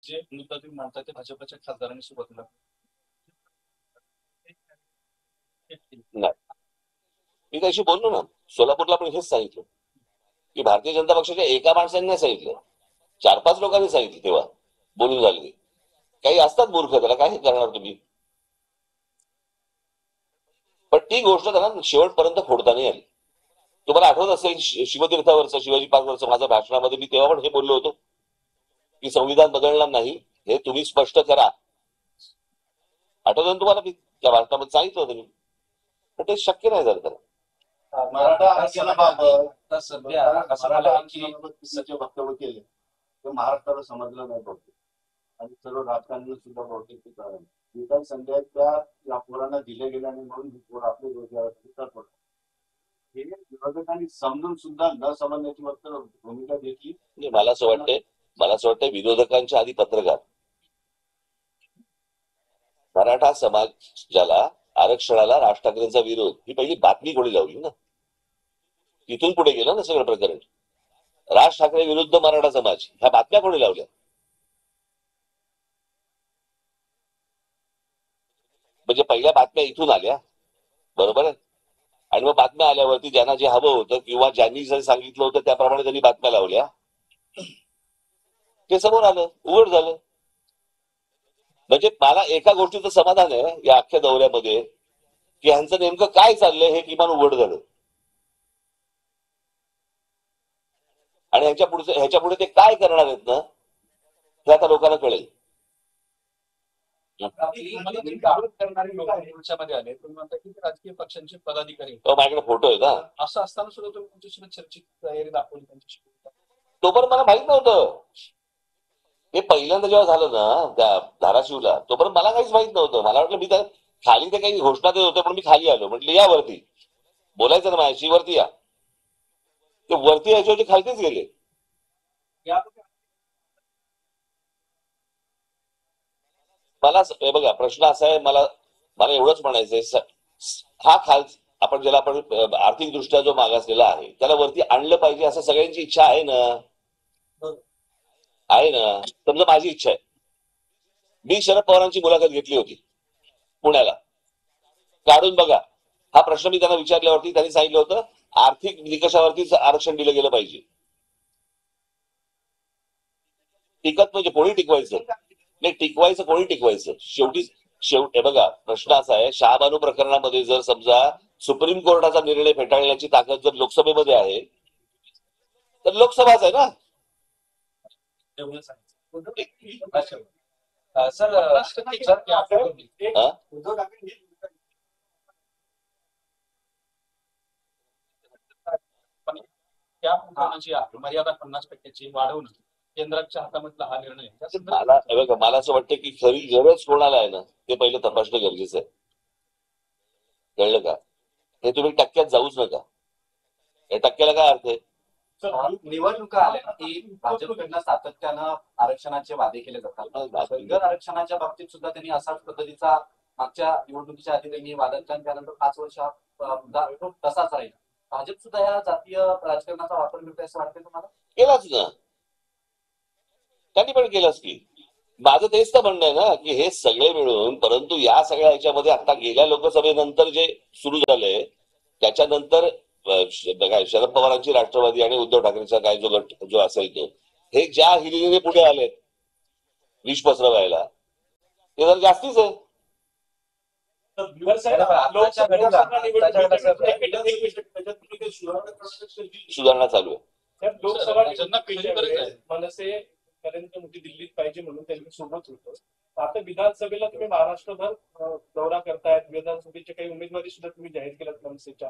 जे मुद्दा तुम्ही मांडताय ते भाजपच्या खासदारांनी सुरुवातीला नाही, मी त्याशी बोललो ना. सोलापूरला पण हेच सांगितलं की भारतीय जनता पक्षाच्या एका माणसाने नाही सांगितलं, 4-5 लोकांनी सांगितलं. तेव्हा बोलून झाले ते. काही असतात मूर्ख, त्याला काय करणार तुम्ही. पण ती गोष्ट त्यांना शेवटपर्यंत फोडता नाही आली. तुम्हाला आठवत असेल शिवतीर्थावरचं, शिवाजी पार्कवरचं माझ्या भाषणामध्ये मी तेव्हा पण हे बोललो होतो की संविधान बदलणार नाही, हे तुम्ही स्पष्ट करा. आठवतं ना तुम्हाला, मी त्या भाषणामध्ये सांगितलं होतं मी. पण ते शक्य नाही झालं त्याला. मराठा आरक्षणाबाबत सध्या असं झालं की जे वक्तव्य केले ते महाराष्ट्राला समजलं नाही बहुतेक, आणि सर्व राजकारणी सुद्धा बहुतेक ते कारण विधान संघाच्या या पोरांना दिले गेल्याने म्हणून ही पोरं आपले रोजगार पडतात. हे विरोधकांनी समजून सुद्धा न समजण्याची फक्त भूमिका घेतली. मला असं वाटतंय विरोधकांच्या आधी पत्रकार, मराठा समाजाला आरक्षणाला राज ठाकरेंचा विरोध, ही पहिली बातमी कोणी लावली ना. तिथून पुढे गेलं ना सगळं प्रकरण. राज ठाकरे विरुद्ध मराठा समाज, ह्या बातम्या कोणी लावल्या. म्हणजे पहिल्या बातम्या इथून आल्या, बरोबर आहे. आणि मग बातम्या आल्यावरती ज्यांना जे हवं होतं किंवा ज्यांनी जे सांगितलं होतं त्याप्रमाणे त्यांनी बातम्या लावल्या, ते समोर आलं, उघड झालं. म्हणजे मला एका गोष्टीचं समाधान आहे या अख्ख्या दौऱ्यामध्ये, की ह्यांचं नेमकं काय चाललंय हे किमान उघड झालं. आणि ह्याच्या पुढे ते काय करणार आहेत ना, हे आता लोकांना कळेल. करणारे लोक मध्ये आले, तुम्ही म्हणता की राजकीय पक्षांचे पदाधिकारी, माझ्याकडे फोटो आहे का, असं असताना सुद्धा तुम्ही तुमच्यासोबत चर्चेची तयारी दाखवली त्यांच्याशी. तो पण मला माहित नव्हतं. हे पहिल्यांदा जेव्हा झालं ना त्या धाराशिवला, तोपर्यंत मला काहीच माहित नव्हतं. मला वाटलं मी त्या खाली ते काही घोषणा देत होते, पण मी खाली आलो. म्हटलं या वरती बोलायचं ना माझ्याशी, वरती या. ते वरती यायच्या होते, खालतीच गेले. मला बघा, प्रश्न असा आहे, मला मला एवढंच म्हणायचंय, हा आपण ज्याला आपण आर्थिक दृष्ट्या जो मागासलेला आहे त्याला वरती आणलं पाहिजे असं सगळ्यांची इच्छा आहे ना. आहे ना. समजा माझी इच्छा आहे, मी शरद पवारांची मुलाखत घेतली होती पुण्याला, काढून बघा. हा प्रश्न मी त्यांना विचारल्यावरती त्यांनी सांगितलं होतं आर्थिक निकषावरतीच आरक्षण दिलं गेलं पाहिजे. टिकत म्हणजे कोणी टिकवायचं नाही, टिकवायचं कोणी टिकवायचं. शेवटी बघा, प्रश्न असा आहे, शहाबानू प्रकरणामध्ये जर समजा सुप्रीम कोर्टाचा निर्णय फेटाळण्याची ताकद जर लोकसभेमध्ये आहे, तर लोकसभाच आहे ना. त्या प्रमाणाची मर्यादा 50% वाढवणं केंद्राच्या हातामधला हा निर्णय. मला असं वाटतं की खरी गरज कोणाला आहे ना, ते पहिलं तपासणं गरजेचं आहे. कळलं का. हे तुम्ही टक्क्यात जाऊच नका. या टक्क्याला काय अर्थ आहे. निवडणुका आल्या की भाजपकडनं सातत्यानं आरक्षणाचे वादे केले जातात. धनगर आरक्षणाच्या बाबतीत सुद्धा त्यांनी असाच पद्धतीचा मागच्या निवडणुकीच्या आधी त्यांनी वादन त्यानंतर 5 वर्ष मुद्दा तसाच राहील. भाजप सुद्धा या जातीय राजकारणाचा वापर करते असं वाटतं तुम्हाला. केलाच ना, त्यांनी पण केलंच की. माझं तेच तर म्हणणं आहे ना की हे सगळे मिळून, परंतु या सगळ्या ह्याच्यामध्ये आता गेल्या लोकसभेनंतर जे सुरू झालंय त्याच्यानंतर काय शरद पवारांची राष्ट्रवादी आणि उद्धव ठाकरेंचा काय जो गट जो असेल तो, हे ज्या हिरिरीने पुढे आलेत विष पसरवायला, ते जर जास्तीच आहे. सुधारणा चालू आहे. लोकसभा मनसे नरेंद्र मोदी दिल्लीत पाहिजे म्हणून त्यांच्या सोबत होतं. आता विधानसभेला तुम्ही महाराष्ट्रभर दौरा करतायत, विधानसभेचे काही उमेदवारी सुद्धा तुम्ही जाहीर केल्यात मनसेच्या.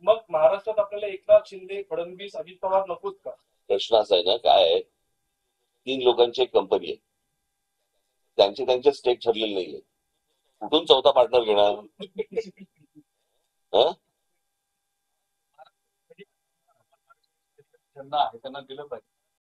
मग महाराष्ट्रात आपल्याला एकनाथ शिंदे, फडणवीस, अजित पवार नकोत का. प्रश्न असा आहे ना, काय 3 लोकांची एक कंपनी आहे, त्यांचे स्टेक ठरलेले नाहीये. कुठून चौथा पार्टनर घेणार. त्यांना दिलं पाहिजे.